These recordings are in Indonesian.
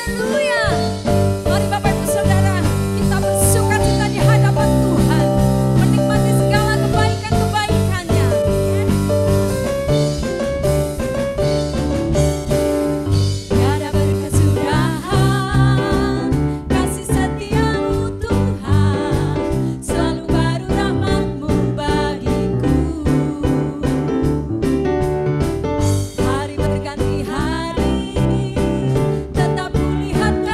Haleluya. Mari Bapak Ibu Saudara, kita bersukacita di hadapan Tuhan, menikmati segala kebaikan-kebaikannya. Tiada berkesudahan kasih setiamu Tuhan, selalu baru rahmat-Mu bagiku. Hari berganti hari, tetap kulihat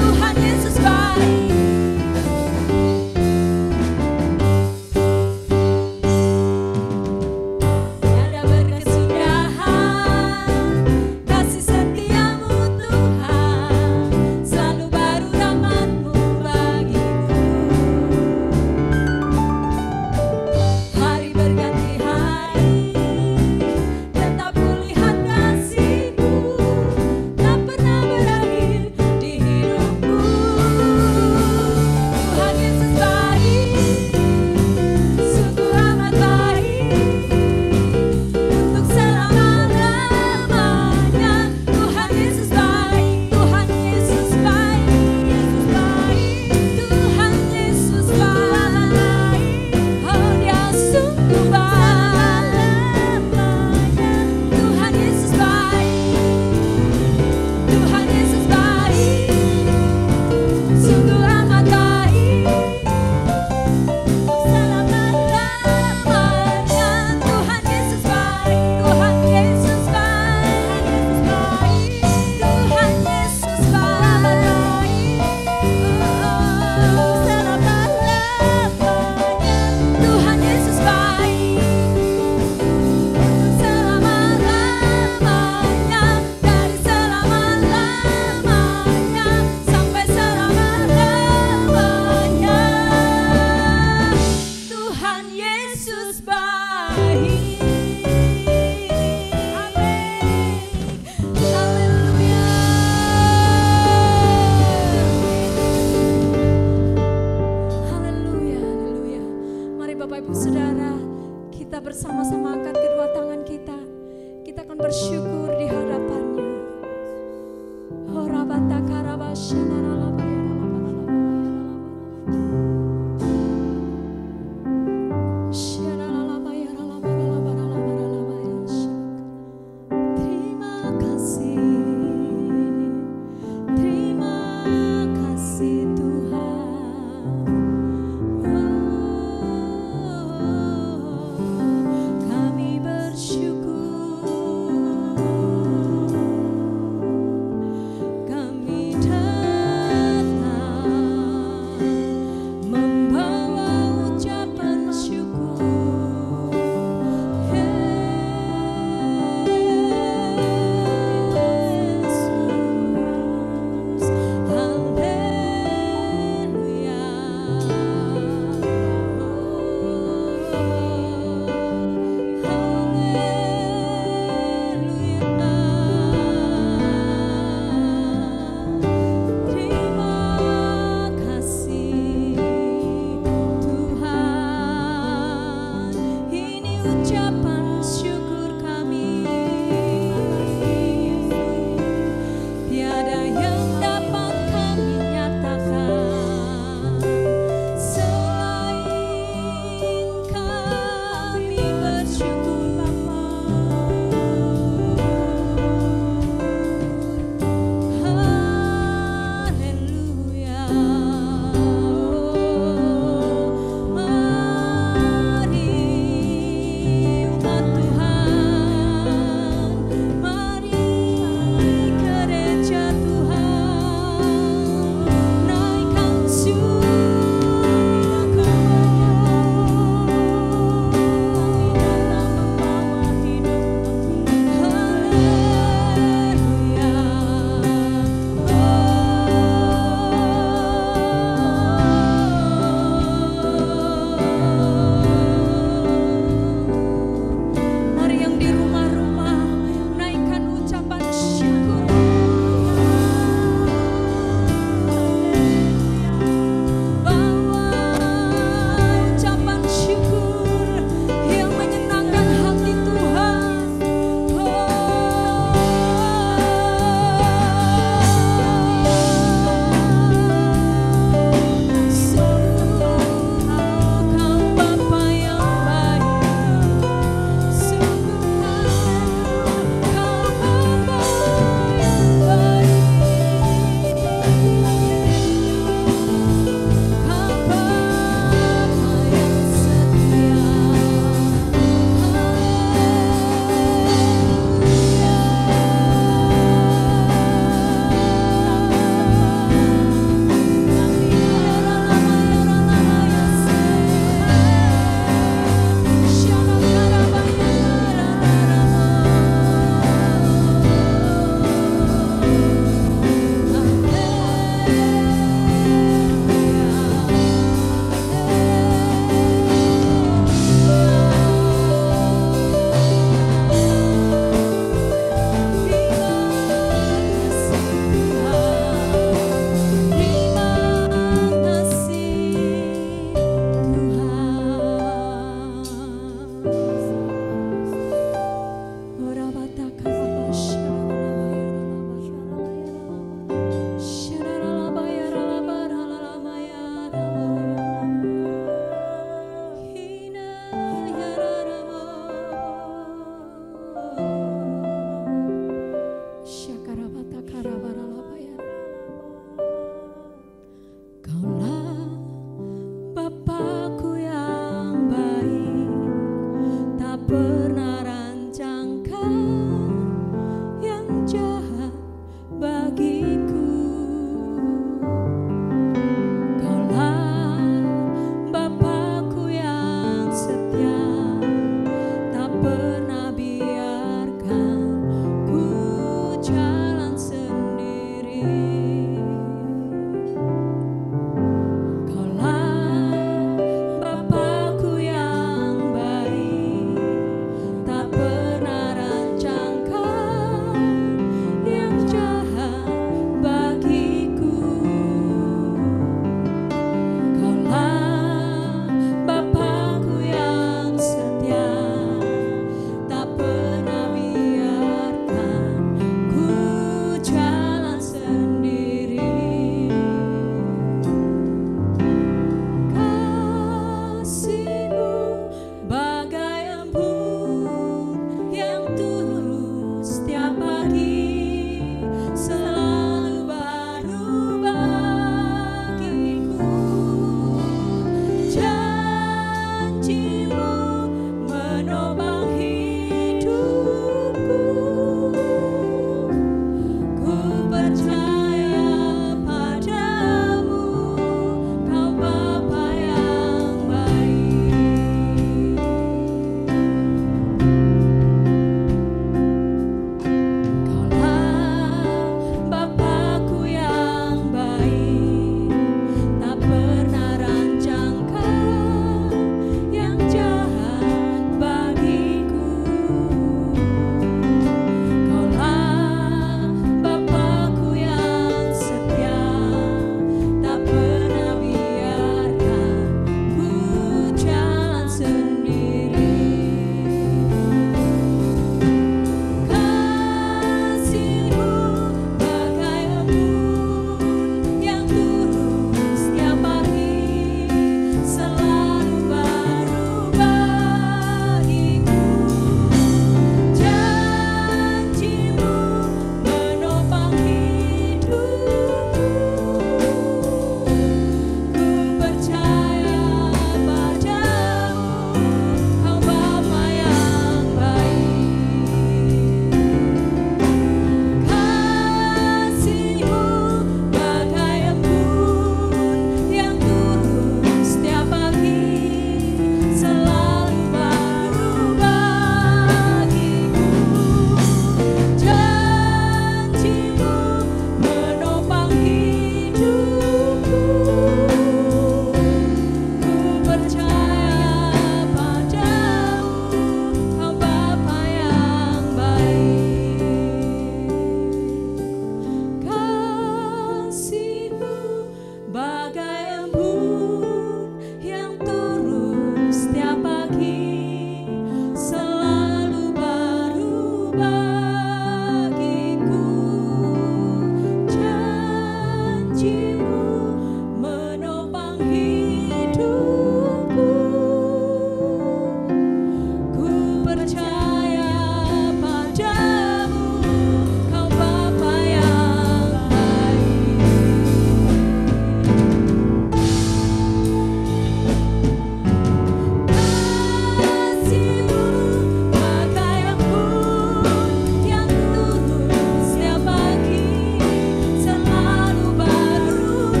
Selalu baru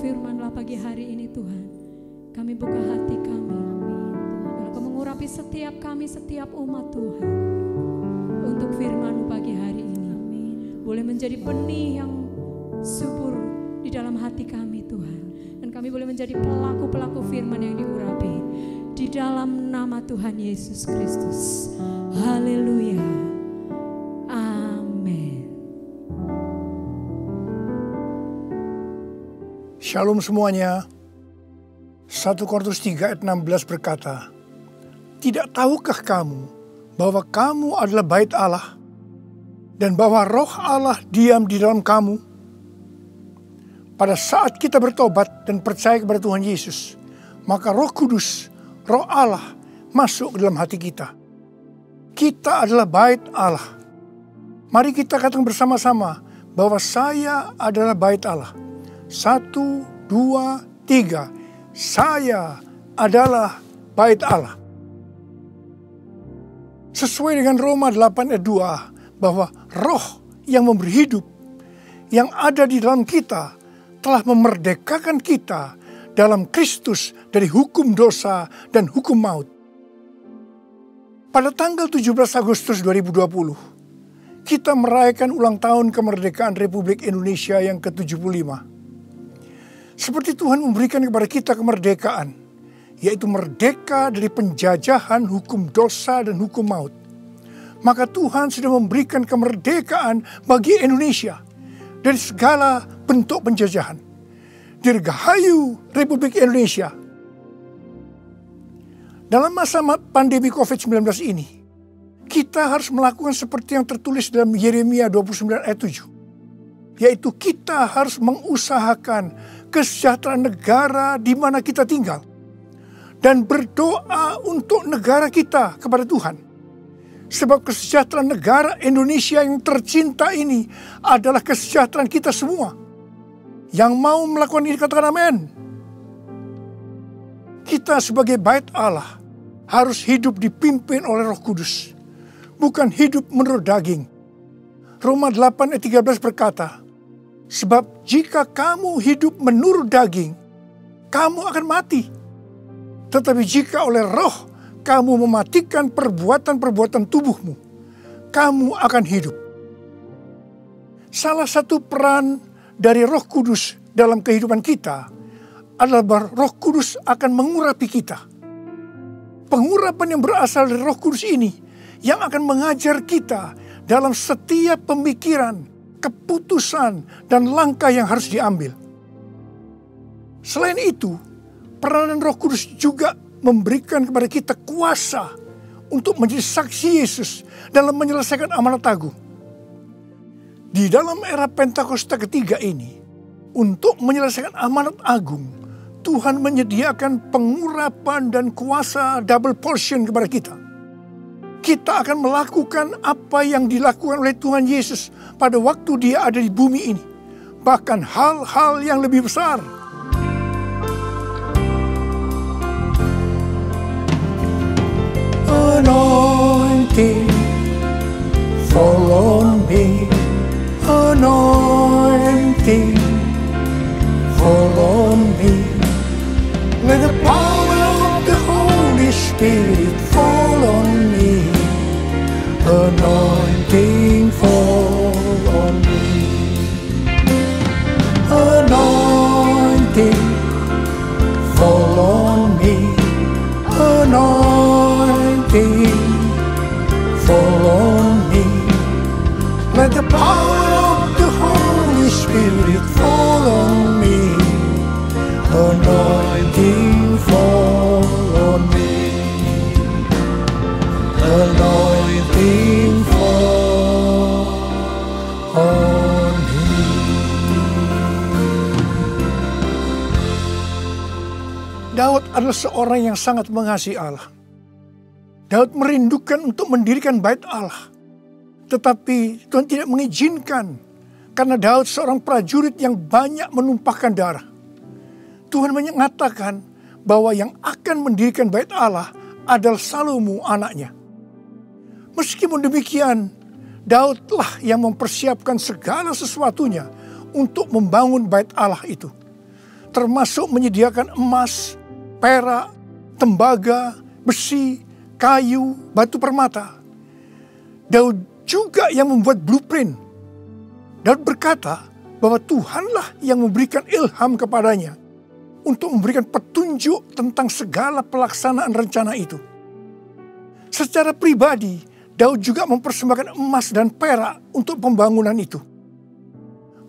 berfirman-Lah pagi hari ini Tuhan, kami buka hati kami. Biar Kau mengurapi setiap kami, setiap umat Tuhan, untuk firman-Mu pagi hari ini. Boleh menjadi benih yang subur di dalam hati kami Tuhan. Dan kami boleh menjadi pelaku-pelaku firman yang diurapi. Di dalam nama Tuhan Yesus Kristus. Haleluya. Amin. Shalom semuanya. 1 Korintus 3 ayat 16 berkata, "Tidak tahukah kamu bahwa kamu adalah bait Allah dan bahwa roh Allah diam di dalam kamu?" Pada saat kita bertobat dan percaya kepada Tuhan Yesus, maka Roh Kudus, Roh Allah masuk ke dalam hati kita. Kita adalah bait Allah. Mari kita katakan bersama-sama bahwa saya adalah bait Allah. 1, 2, 3. Saya adalah bait Allah. Sesuai dengan Roma 8 ayat 2, bahwa roh yang memberi hidup, yang ada di dalam kita, telah memerdekakan kita dalam Kristus dari hukum dosa dan hukum maut. Pada tanggal 17 Agustus 2020, kita merayakan ulang tahun kemerdekaan Republik Indonesia yang ke-75. Seperti Tuhan memberikan kepada kita kemerdekaan, yaitu merdeka dari penjajahan hukum dosa dan hukum maut, maka Tuhan sudah memberikan kemerdekaan bagi Indonesia dari segala bentuk penjajahan. Dirgahayu Republik Indonesia. Dalam masa pandemi COVID-19 ini, kita harus melakukan seperti yang tertulis dalam Yeremia 29 ayat 7. Yaitu kita harus mengusahakan kesejahteraan negara di mana kita tinggal. Dan berdoa untuk negara kita kepada Tuhan. Sebab kesejahteraan negara Indonesia yang tercinta ini adalah kesejahteraan kita semua. Yang mau melakukan ini katakan amin. Kita sebagai bait Allah harus hidup dipimpin oleh Roh Kudus. Bukan hidup menurut daging. Roma 8 ayat 13 berkata, "Sebab jika kamu hidup menurut daging, kamu akan mati. Tetapi jika oleh roh kamu mematikan perbuatan-perbuatan tubuhmu, kamu akan hidup." Salah satu peran dari Roh Kudus dalam kehidupan kita adalah bahwa Roh Kudus akan mengurapi kita. Pengurapan yang berasal dari Roh Kudus ini yang akan mengajar kita dalam setiap pemikiran, keputusan, dan langkah yang harus diambil. Selain itu, peranan Roh Kudus juga memberikan kepada kita kuasa untuk menjadi saksi Yesus dalam menyelesaikan amanat agung. Di dalam era Pentakosta ketiga ini, untuk menyelesaikan amanat agung, Tuhan menyediakan pengurapan dan kuasa double portion kepada kita. Kita akan melakukan apa yang dilakukan oleh Tuhan Yesus pada waktu Dia ada di bumi ini. Bahkan hal-hal yang lebih besar. Anointing fall on me. Anointing fall on me. Let the power of the Holy Spirit fall on me. Anointing fall on me. Anointing fall on me. Anointing fall on me. Let the power of the Holy Spirit fall on me. Anointing fall on me. Anointing fall on me. Daud adalah seorang yang sangat mengasihi Allah. Daud merindukan untuk mendirikan bait Allah. Tetapi Tuhan tidak mengizinkan karena Daud seorang prajurit yang banyak menumpahkan darah. Tuhan mengatakan bahwa yang akan mendirikan bait Allah adalah Salomo anaknya. Meskipun demikian, Daudlah yang mempersiapkan segala sesuatunya untuk membangun bait Allah itu. termasuk menyediakan emas, perak, tembaga, besi, kayu, batu permata. Daud juga yang membuat blueprint. Daud berkata bahwa Tuhanlah yang memberikan ilham kepadanya untuk memberikan petunjuk tentang segala pelaksanaan rencana itu. Secara pribadi, Daud juga mempersembahkan emas dan perak untuk pembangunan itu.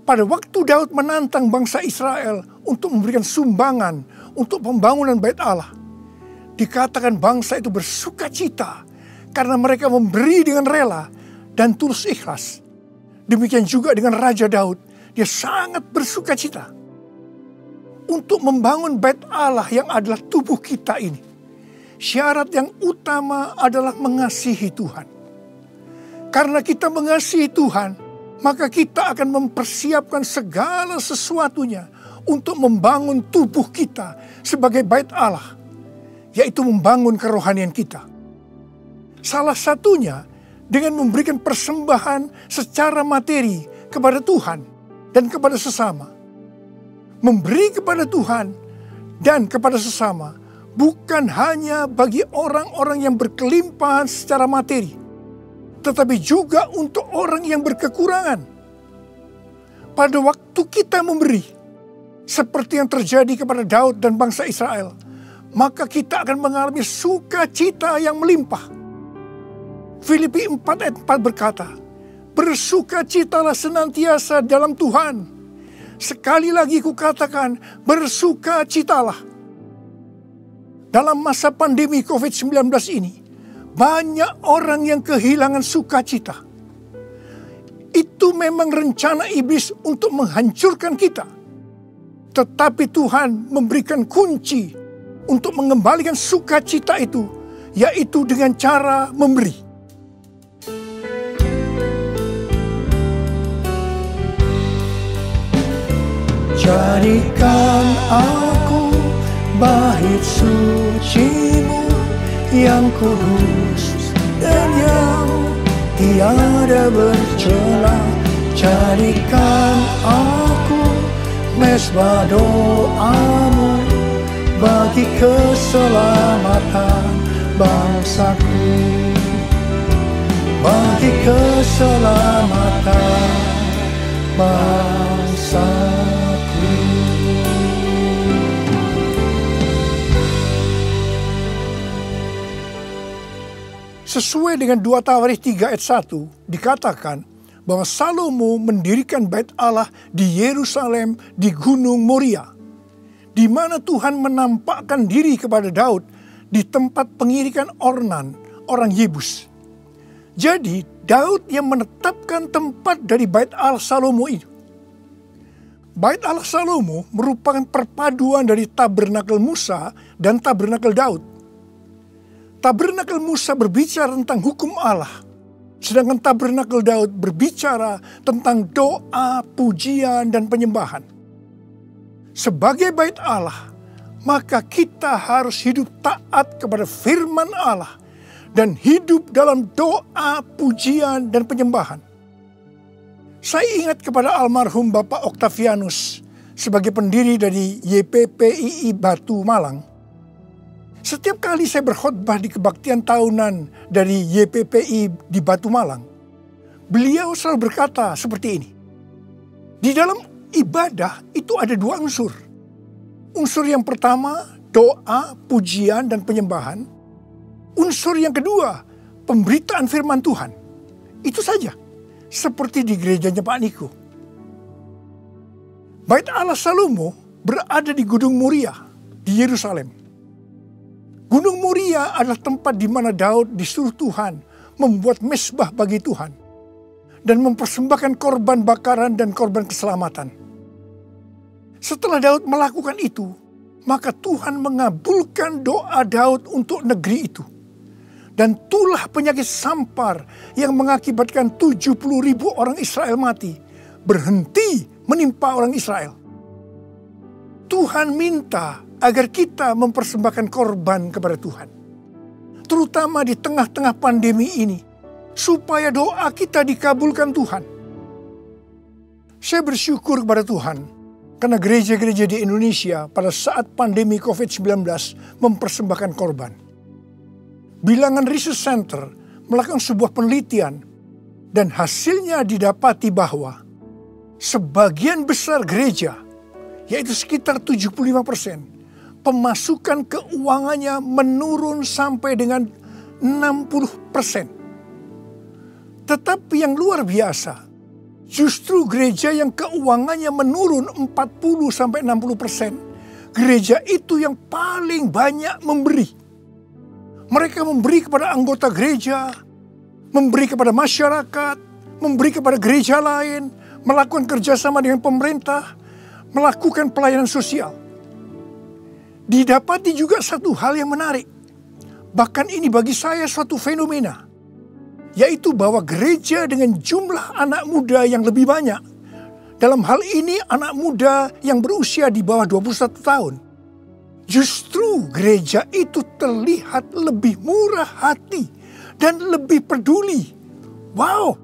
Pada waktu Daud menantang bangsa Israel untuk memberikan sumbangan untuk pembangunan Bait Allah, dikatakan bangsa itu bersuka cita karena mereka memberi dengan rela dan tulus ikhlas. Demikian juga dengan Raja Daud, dia sangat bersuka cita untuk membangun Bait Allah yang adalah tubuh kita ini. Syarat yang utama adalah mengasihi Tuhan. Karena kita mengasihi Tuhan, maka kita akan mempersiapkan segala sesuatunya untuk membangun tubuh kita sebagai Bait Allah, yaitu membangun kerohanian kita. Salah satunya dengan memberikan persembahan secara materi kepada Tuhan dan kepada sesama. Memberi kepada Tuhan dan kepada sesama bukan hanya bagi orang-orang yang berkelimpahan secara materi, tetapi juga untuk orang yang berkekurangan. Pada waktu kita memberi, seperti yang terjadi kepada Daud dan bangsa Israel, maka kita akan mengalami sukacita yang melimpah. Filipi 4 ayat 4 berkata, bersukacitalah senantiasa dalam Tuhan. Sekali lagi kukatakan, bersukacitalah. Dalam masa pandemi COVID-19 ini, banyak orang yang kehilangan sukacita. Itu memang rencana iblis untuk menghancurkan kita. Tetapi Tuhan memberikan kunci untuk mengembalikan sukacita itu, yaitu dengan cara memberi. Jadikan aku bait suci-Mu yang kudus dan yang tiada bercela. Jadikan aku mezbah doa-Mu bagi keselamatan bangsaku, bagi keselamatan bangsaku. Sesuai dengan 2 Tawarikh 3 ayat 1, dikatakan bahwa Salomo mendirikan Bait Allah di Yerusalem di Gunung Moria, di mana Tuhan menampakkan diri kepada Daud di tempat pengirikan Ornan, orang Yebus. Jadi Daud yang menetapkan tempat dari Bait Allah Salomo itu. Bait Allah Salomo merupakan perpaduan dari tabernakel Musa dan tabernakel Daud. Tabernakel Musa berbicara tentang hukum Allah, sedangkan tabernakel Daud berbicara tentang doa, pujian, dan penyembahan. Sebagai Bait Allah, maka kita harus hidup taat kepada firman Allah dan hidup dalam doa, pujian, dan penyembahan. Saya ingat kepada almarhum Bapak Octavianus sebagai pendiri dari YPPII Batu Malang. Setiap kali saya berkhotbah di kebaktian tahunan dari YPPI di Batu Malang, beliau selalu berkata seperti ini. Di dalam ibadah itu ada 2 unsur. Unsur yang pertama, doa, pujian, dan penyembahan. Unsur yang kedua, pemberitaan firman Tuhan. Itu saja. Seperti di gerejanya Pak Niko. Bait Allah Salomo berada di Gunung Moria di Yerusalem. Gunung Moria adalah tempat di mana Daud disuruh Tuhan membuat mezbah bagi Tuhan dan mempersembahkan korban bakaran dan korban keselamatan. Setelah Daud melakukan itu, maka Tuhan mengabulkan doa Daud untuk negeri itu. Dan tulah penyakit sampar yang mengakibatkan 70.000 orang Israel mati berhenti menimpa orang Israel. Tuhan minta agar kita mempersembahkan korban kepada Tuhan, terutama di tengah-tengah pandemi ini, supaya doa kita dikabulkan Tuhan. Saya bersyukur kepada Tuhan Karena gereja-gereja di Indonesia pada saat pandemi COVID-19 mempersembahkan korban. Bilangan Research Center melakukan sebuah penelitian dan hasilnya didapati bahwa sebagian besar gereja, yaitu sekitar 75%, pemasukan keuangannya menurun sampai dengan 60%. Tetapi yang luar biasa, justru gereja yang keuangannya menurun 40-60%, gereja itu yang paling banyak memberi. Mereka memberi kepada anggota gereja, memberi kepada masyarakat, memberi kepada gereja lain, melakukan kerjasama dengan pemerintah, melakukan pelayanan sosial. Didapati juga satu hal yang menarik, bahkan ini bagi saya suatu fenomena, yaitu bahwa gereja dengan jumlah anak muda yang lebih banyak, dalam hal ini anak muda yang berusia di bawah 21 tahun, justru gereja itu terlihat lebih murah hati dan lebih peduli. Wow!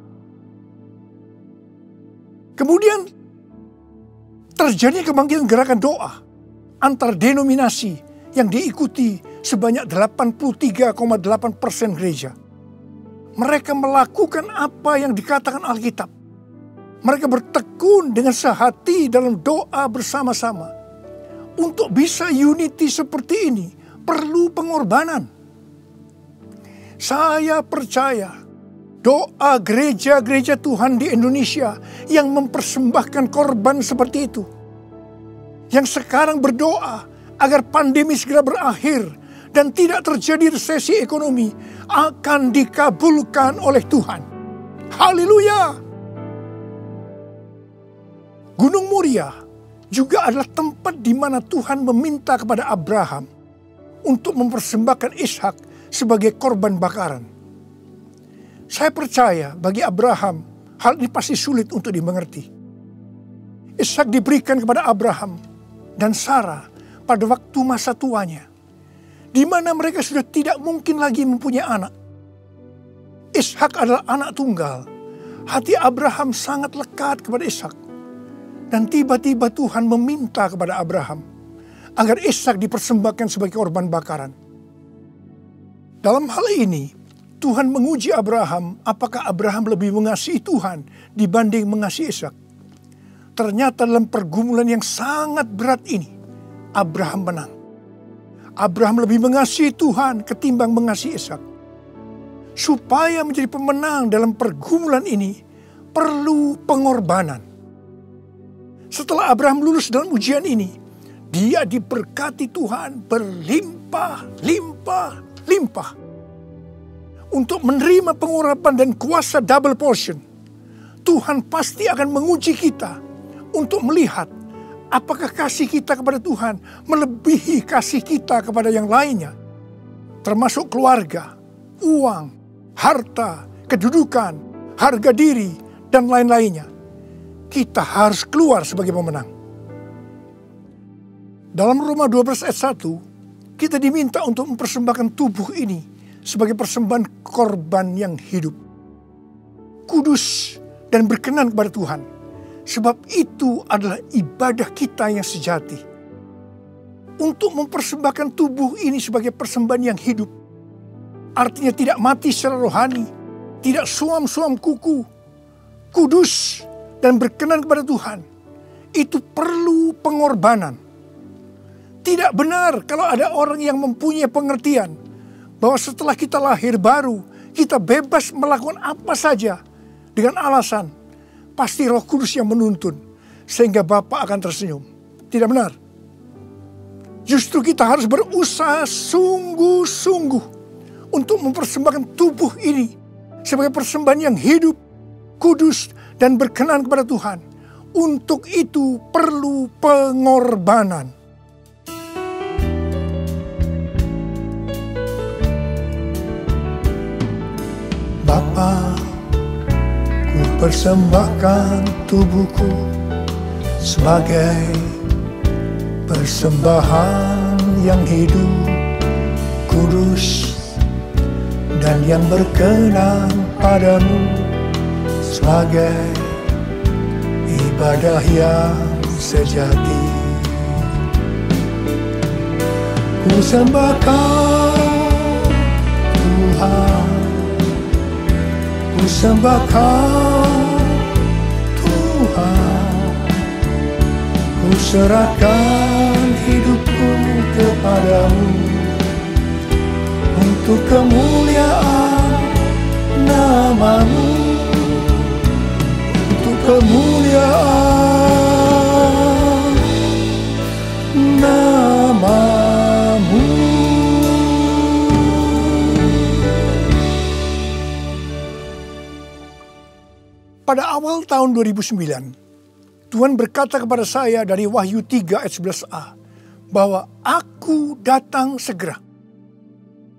Kemudian terjadi kebangkitan gerakan doa antar denominasi yang diikuti sebanyak 83,8% gereja. Mereka melakukan apa yang dikatakan Alkitab. Mereka bertekun dengan sehati dalam doa bersama-sama. Untuk bisa unity seperti ini, perlu pengorbanan. Saya percaya doa gereja-gereja Tuhan di Indonesia yang mempersembahkan korban seperti itu, yang sekarang berdoa agar pandemi segera berakhir dan tidak terjadi resesi ekonomi, akan dikabulkan oleh Tuhan. Haleluya! Gunung Moria juga adalah tempat di mana Tuhan meminta kepada Abraham untuk mempersembahkan Ishak sebagai korban bakaran. Saya percaya bagi Abraham hal ini pasti sulit untuk dimengerti. Ishak diberikan kepada Abraham dan Sarah pada waktu masa tuanya, di mana mereka sudah tidak mungkin lagi mempunyai anak. Ishak adalah anak tunggal. Hati Abraham sangat lekat kepada Ishak. Dan tiba-tiba Tuhan meminta kepada Abraham agar Ishak dipersembahkan sebagai korban bakaran. Dalam hal ini, Tuhan menguji Abraham apakah Abraham lebih mengasihi Tuhan dibanding mengasihi Ishak. Ternyata dalam pergumulan yang sangat berat ini, Abraham menang. Abraham lebih mengasihi Tuhan ketimbang mengasihi Ishak. Supaya menjadi pemenang dalam pergumulan ini, perlu pengorbanan. Setelah Abraham lulus dalam ujian ini, dia diberkati Tuhan berlimpah-limpah. Untuk menerima pengurapan dan kuasa double portion, Tuhan pasti akan menguji kita untuk melihat apakah kasih kita kepada Tuhan melebihi kasih kita kepada yang lainnya. Termasuk keluarga, uang, harta, kedudukan, harga diri, dan lain-lainnya. Kita harus keluar sebagai pemenang. Dalam Roma 12 ayat 1, kita diminta untuk mempersembahkan tubuh ini sebagai persembahan korban yang hidup, kudus dan berkenan kepada Tuhan. Sebab itu adalah ibadah kita yang sejati. Untuk mempersembahkan tubuh ini sebagai persembahan yang hidup, artinya tidak mati secara rohani, tidak suam-suam kuku, kudus dan berkenan kepada Tuhan, itu perlu pengorbanan. Tidak benar kalau ada orang yang mempunyai pengertian bahwa setelah kita lahir baru, kita bebas melakukan apa saja dengan alasan pasti Roh Kudus yang menuntun sehingga Bapa akan tersenyum. Tidak benar. Justru kita harus berusaha sungguh-sungguh untuk mempersembahkan tubuh ini sebagai persembahan yang hidup, kudus, dan berkenan kepada Tuhan. Untuk itu perlu pengorbanan. Bapa, ku persembahkan tubuhku sebagai persembahan yang hidup, kudus, dan yang berkenan padamu, sebagai ibadah yang sejati. Ku sembah Kau Tuhan, ku sembah Kau Tuhan, ku serahkan hidupku kepadamu untuk kemuliaan nama-Mu, untuk kemuliaan nama-Mu. Pada awal tahun 2009, Tuhan berkata kepada saya dari Wahyu 3 ayat 11a, bahwa Aku datang segera.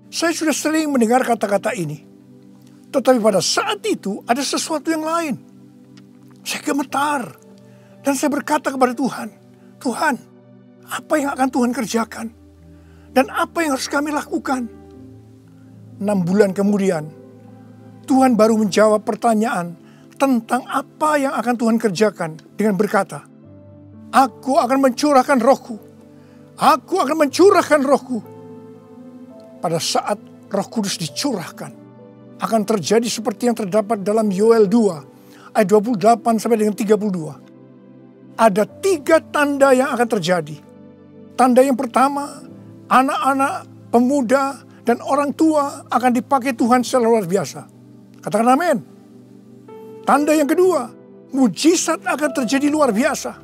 Saya sudah sering mendengar kata-kata ini. Tetapi pada saat itu ada sesuatu yang lain. Saya gemetar. Dan saya berkata kepada Tuhan, Tuhan, apa yang akan Tuhan kerjakan? Dan apa yang harus kami lakukan? 6 bulan kemudian, Tuhan baru menjawab pertanyaan tentang apa yang akan Tuhan kerjakan dengan berkata, Aku akan mencurahkan Roh-Ku. Aku akan mencurahkan Roh-Ku. Pada saat Roh Kudus dicurahkan, akan terjadi seperti yang terdapat dalam Yoel 2 ayat 28 sampai dengan 32. Ada 3 tanda yang akan terjadi. Tanda yang pertama, anak-anak, pemuda, dan orang tua akan dipakai Tuhan secara luar biasa. Katakan amin. Tanda yang kedua, mujizat akan terjadi luar biasa.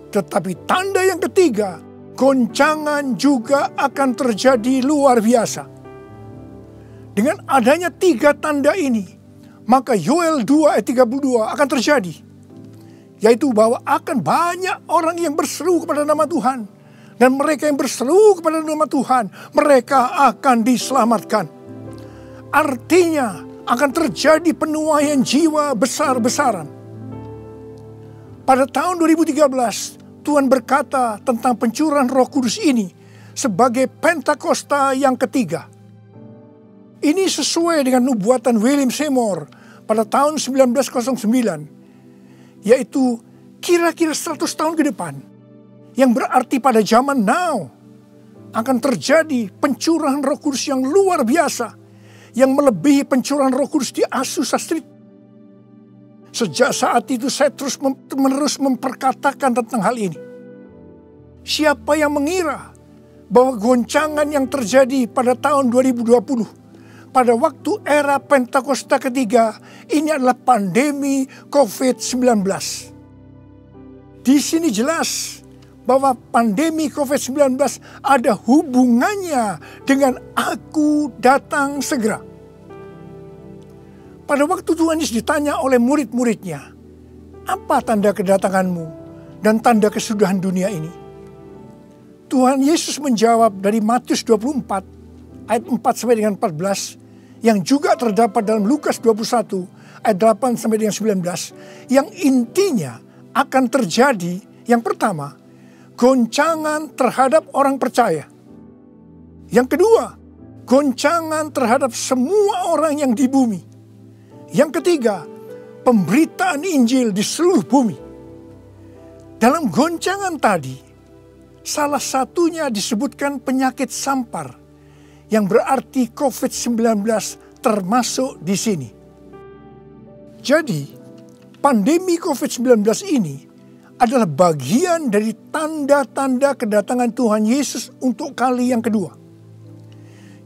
Tetapi tanda yang ketiga, goncangan juga akan terjadi luar biasa. Dengan adanya 3 tanda ini, maka Yoel 2 ayat 32 akan terjadi. Yaitu bahwa akan banyak orang yang berseru kepada nama Tuhan. Dan mereka yang berseru kepada nama Tuhan, mereka akan diselamatkan. Artinya akan terjadi penuaian jiwa besar-besaran. Pada tahun 2013, Tuhan berkata tentang pencurahan Roh Kudus ini sebagai Pentakosta yang ketiga. Ini sesuai dengan nubuatan William Seymour pada tahun 1909, yaitu kira-kira 100 tahun ke depan, yang berarti pada zaman now akan terjadi pencurahan Roh Kudus yang luar biasa, yang melebihi pencurahan Roh Kudus di Azusa Street. Sejak saat itu saya terus-menerus memperkatakan tentang hal ini. Siapa yang mengira bahwa goncangan yang terjadi pada tahun 2020, pada waktu era Pentakosta ketiga, ini adalah pandemi COVID-19. Di sini jelas bahwa pandemi COVID-19 ada hubungannya dengan Aku datang segera. Pada waktu Tuhan Yesus ditanya oleh murid-muridnya, apa tanda kedatanganmu dan tanda kesudahan dunia ini? Tuhan Yesus menjawab dari Matius 24 ayat 4 sampai dengan 14, yang juga terdapat dalam Lukas 21 ayat 8 sampai dengan 19, yang intinya akan terjadi yang pertama, goncangan terhadap orang percaya. Yang kedua, goncangan terhadap semua orang yang di bumi. Yang ketiga, pemberitaan Injil di seluruh bumi. Dalam goncangan tadi, salah satunya disebutkan penyakit sampar, yang berarti COVID-19 termasuk di sini. Jadi, pandemi COVID-19 ini adalah bagian dari tanda-tanda kedatangan Tuhan Yesus untuk kali yang kedua.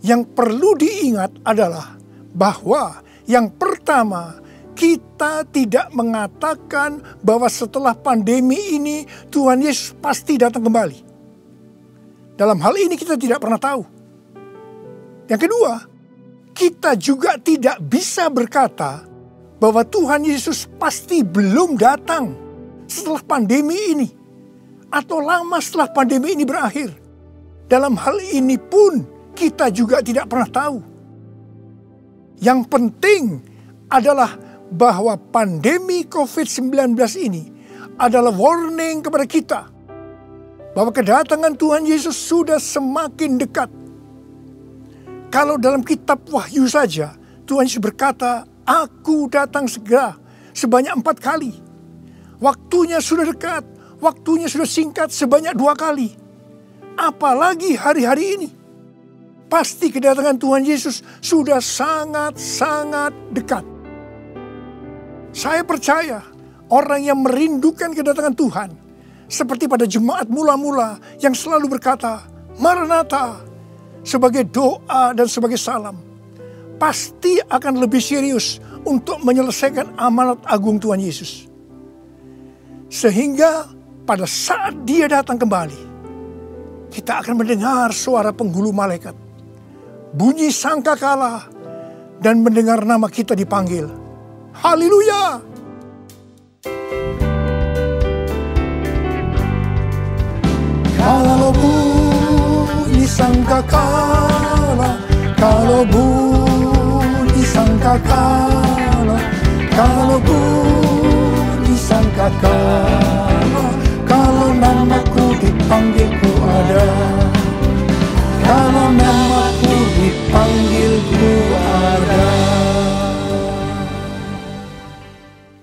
Yang perlu diingat adalah bahwa yang pertama, kita tidak mengatakan bahwa setelah pandemi ini Tuhan Yesus pasti datang kembali. Dalam hal ini kita tidak pernah tahu. Yang kedua, kita juga tidak bisa berkata bahwa Tuhan Yesus pasti belum datang setelah pandemi ini, atau lama setelah pandemi ini berakhir. Dalam hal ini pun kita juga tidak pernah tahu. Yang penting adalah bahwa pandemi COVID-19 ini adalah warning kepada kita bahwa kedatangan Tuhan Yesus sudah semakin dekat. Kalau dalam kitab Wahyu saja, Tuhan Yesus berkata, Aku datang segera, sebanyak 4 kali. Waktunya sudah dekat, waktunya sudah singkat sebanyak 2 kali. Apalagi hari-hari ini. Pasti kedatangan Tuhan Yesus sudah sangat-sangat dekat. Saya percaya orang yang merindukan kedatangan Tuhan, seperti pada jemaat mula-mula yang selalu berkata, Maranatha, sebagai doa dan sebagai salam, pasti akan lebih serius untuk menyelesaikan amanat agung Tuhan Yesus. Sehingga pada saat Dia datang kembali, kita akan mendengar suara penghulu malaikat, bunyi sangkakala, dan mendengar nama kita dipanggil. Haleluya! Kalau bunyi sangkakala, kalau bunyi sangkakala, kalau bunyi sangkakala, kalau namaku dipanggil ku ada, kalau namaku dipanggil ku ada.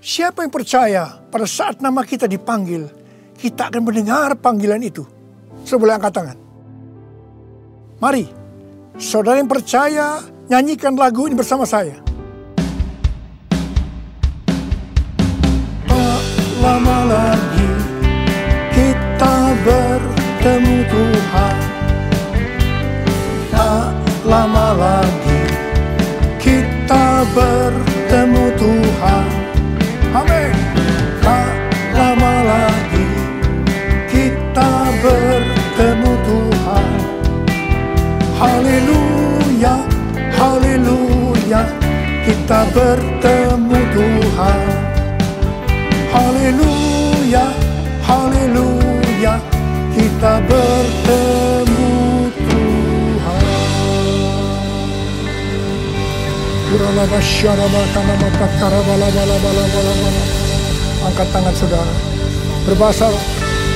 Siapa yang percaya pada saat nama kita dipanggil, kita akan mendengar panggilan itu? Sebelah angkat tangan. Mari, saudara yang percaya, nyanyikan lagu ini bersama saya. Tak lama lagi kita bertemu Tuhan. Tak lama lagi kita bertemu Tuhan. Amin. Tak lama lagi kita bertemu Tuhan. Haleluya, haleluya, kita bertemu Tuhan. Haleluya, haleluya, kita bertemu Tuhan. Angkat tangan saudara. Berbahasa roh,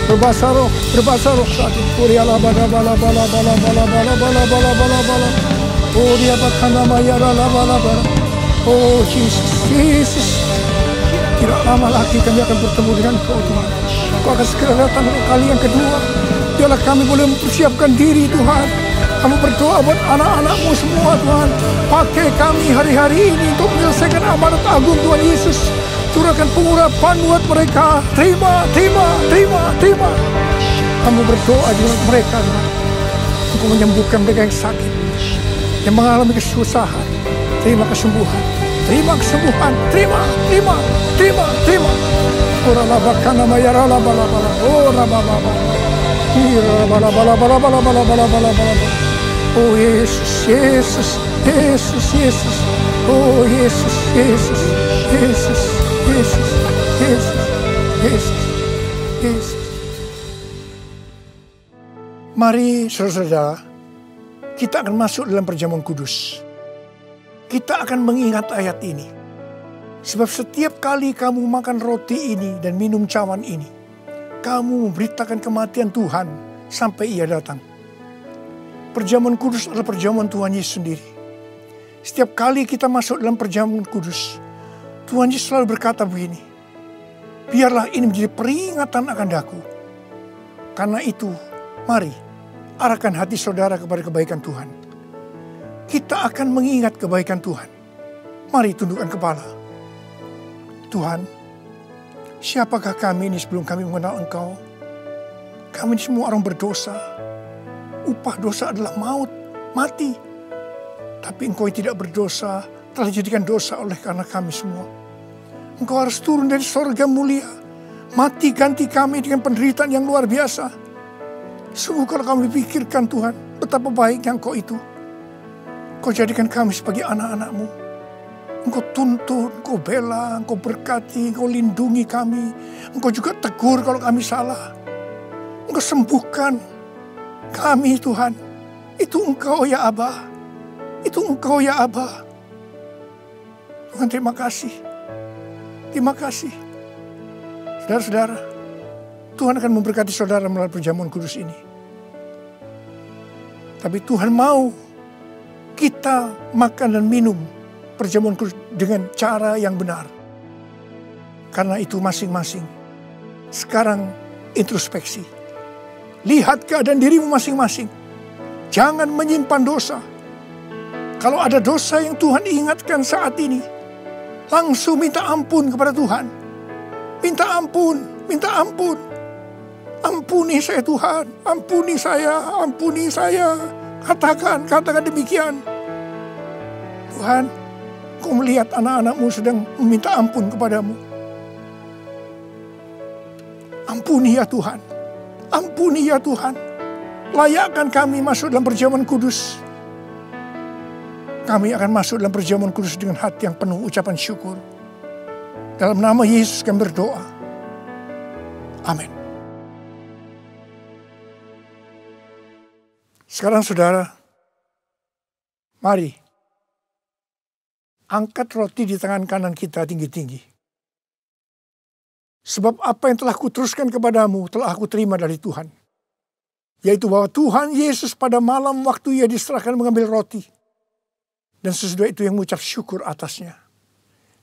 berbahasa roh, berbahasa roh saat itu. Oh dia bakana mayara bala. Oh Jesus, Jesus. Tidak lama lagi kami akan bertemu dengan Kau Tuhan. Kau akan segera datang kali yang kedua. Biarlah kami boleh mempersiapkan diri Tuhan. Kami berdoa buat anak-anak-Mu semua Tuhan. Pakai kami hari-hari ini untuk menyelesaikan amanat agung Tuhan Yesus. Curahkan pengurapan buat mereka. Terima, terima, terima, terima. Kamu berdoa juga mereka Tuhan. Engkau menyembuhkan mereka yang sakit, yang mengalami kesusahan. Terima kesembuhan. Terima kesembuhan. Terima, terima, terima, terima. Ora labakana mayara labala. Ora baba. Ira bala bala. Oh Yesus, Yesus, Yesus, Yesus. Oh Yesus, Yesus, Yesus, Yesus, Yesus, Yesus, Yesus. Mari saudara-saudara, kita akan masuk dalam perjamuan kudus. Kita akan mengingat ayat ini. Sebab setiap kali kamu makan roti ini dan minum cawan ini, kamu memberitakan kematian Tuhan sampai Ia datang. Perjamuan kudus adalah perjamuan Tuhan Yesus sendiri. Setiap kali kita masuk dalam perjamuan kudus, Tuhan Yesus selalu berkata begini, biarlah ini menjadi peringatan akan daku. Karena itu, mari arahkan hati saudara kepada kebaikan Tuhan. Kita akan mengingat kebaikan Tuhan. Mari tundukkan kepala. Tuhan, siapakah kami ini sebelum kami mengenal Engkau? Kami ini semua orang berdosa. Upah dosa adalah maut, mati. Tapi Engkau yang tidak berdosa telah dijadikan dosa oleh karena kami semua. Engkau harus turun dari sorga mulia, mati ganti kami dengan penderitaan yang luar biasa. Sungguh kalau kami pikirkan Tuhan, betapa baiknya Engkau itu. Engkau jadikan kami sebagai anak-anak-Mu. Engkau tuntun, Engkau bela, Engkau berkati, Engkau lindungi kami. Engkau juga tegur kalau kami salah. Engkau sembuhkan kami Tuhan. Itu Engkau ya Abah. Itu Engkau ya Abah. Tuhan terima kasih. Terima kasih. Saudara-saudara, Tuhan akan memberkati saudara melalui perjamuan kudus ini. Tapi Tuhan mau kita makan dan minum perjamuan kudus dengan cara yang benar. Karena itu masing-masing. Sekarang introspeksi. Lihat keadaan dirimu masing-masing. Jangan menyimpan dosa. Kalau ada dosa yang Tuhan ingatkan saat ini, langsung minta ampun kepada Tuhan. Minta ampun, minta ampun. Ampuni saya Tuhan, ampuni saya, ampuni saya. Katakan demikian. Tuhan, Kau melihat anak-anakmu sedang meminta ampun kepadamu. Ampuni ya Tuhan, ampuni ya Tuhan. Layakkan kami masuk dalam perjamuan kudus. Kami akan masuk dalam perjamuan kudus dengan hati yang penuh ucapan syukur. Dalam nama Yesus kami berdoa. Amin. Sekarang saudara, mari angkat roti di tangan kanan kita tinggi-tinggi. Sebab apa yang telah kuteruskan kepadamu telah aku terima dari Tuhan. Yaitu bahwa Tuhan Yesus pada malam waktu ia diserahkan mengambil roti. Dan sesudah itu yang mengucap syukur atasnya.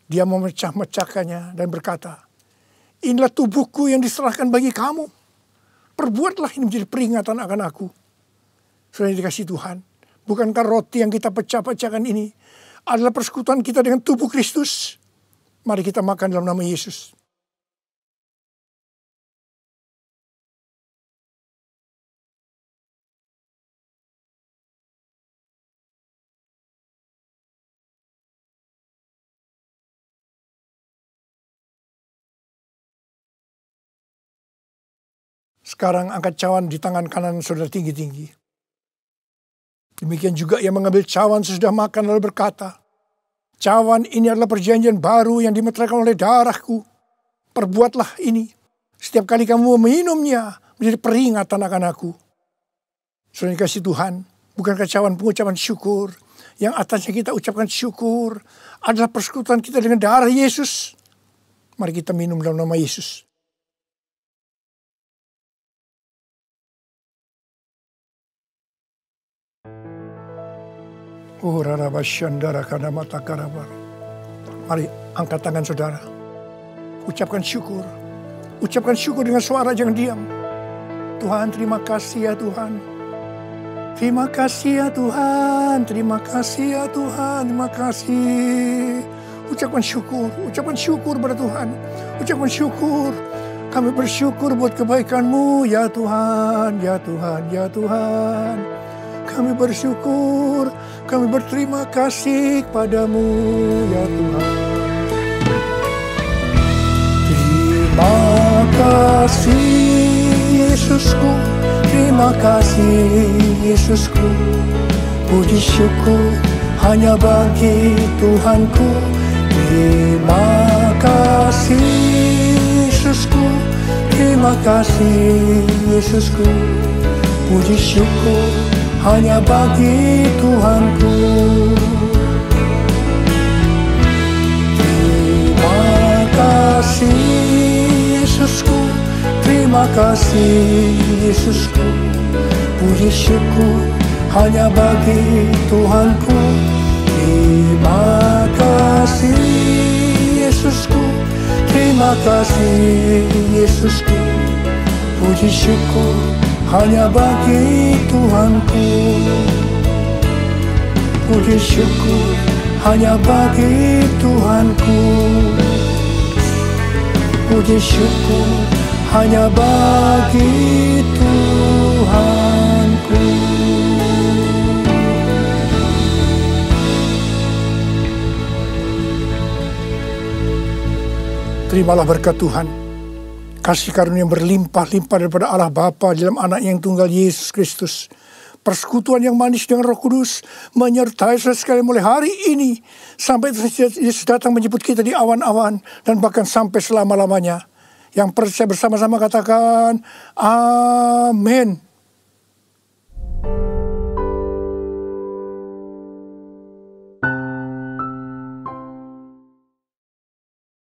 Dia memecah-mecahkannya dan berkata, inilah tubuhku yang diserahkan bagi kamu. Perbuatlah ini menjadi peringatan akan aku. Sudah dikasih Tuhan. Bukankah roti yang kita pecah-pecahkan ini adalah persekutuan kita dengan tubuh Kristus? Mari kita makan dalam nama Yesus. Sekarang angkat cawan di tangan kanan saudara tinggi-tinggi. Demikian juga ia mengambil cawan sesudah makan lalu berkata, cawan ini adalah perjanjian baru yang dimeteraikan oleh darahku. Perbuatlah ini setiap kali kamu meminumnya menjadi peringatan akan aku. Saudara dikasih Tuhan, bukankah cawan pengucapan syukur yang atasnya kita ucapkan syukur adalah persekutuan kita dengan darah Yesus? Mari kita minum dalam nama Yesus. Oh, mari angkat tangan saudara. Ucapkan syukur. Ucapkan syukur dengan suara, jangan diam. Tuhan, terima kasih ya Tuhan. Terima kasih ya Tuhan. Terima kasih ya Tuhan. Terima kasih. Ucapkan syukur pada Tuhan. Ucapkan syukur. Kami bersyukur buat kebaikan-Mu ya Tuhan, ya Tuhan, ya Tuhan. Kami bersyukur, kami berterima kasih kepadamu ya Tuhan. Terima kasih Yesusku, terima kasih Yesusku. Puji syukur hanya bagi Tuhanku. Terima kasih Yesusku, terima kasih Yesusku. Puji syukur hanya bagi Tuhanku. Terima kasih Yesusku, terima kasih Yesusku. Puji syukur hanya bagi Tuhanku. Terima kasih Yesusku, terima kasih Yesusku. Puji syukur hanya bagi Tuhanku. Puji syukur hanya bagi Tuhanku. Puji syukur hanya bagi Tuhanku. Terimalah berkat Tuhan. Kasih karunia yang berlimpah-limpah daripada Allah Bapa dalam anak yang tunggal Yesus Kristus. Persekutuan yang manis dengan Roh Kudus menyertai saudara sekalian mulai hari ini sampai Yesus datang menjemput kita di awan-awan dan bahkan sampai selama-lamanya. Yang percaya bersama-sama katakan amin.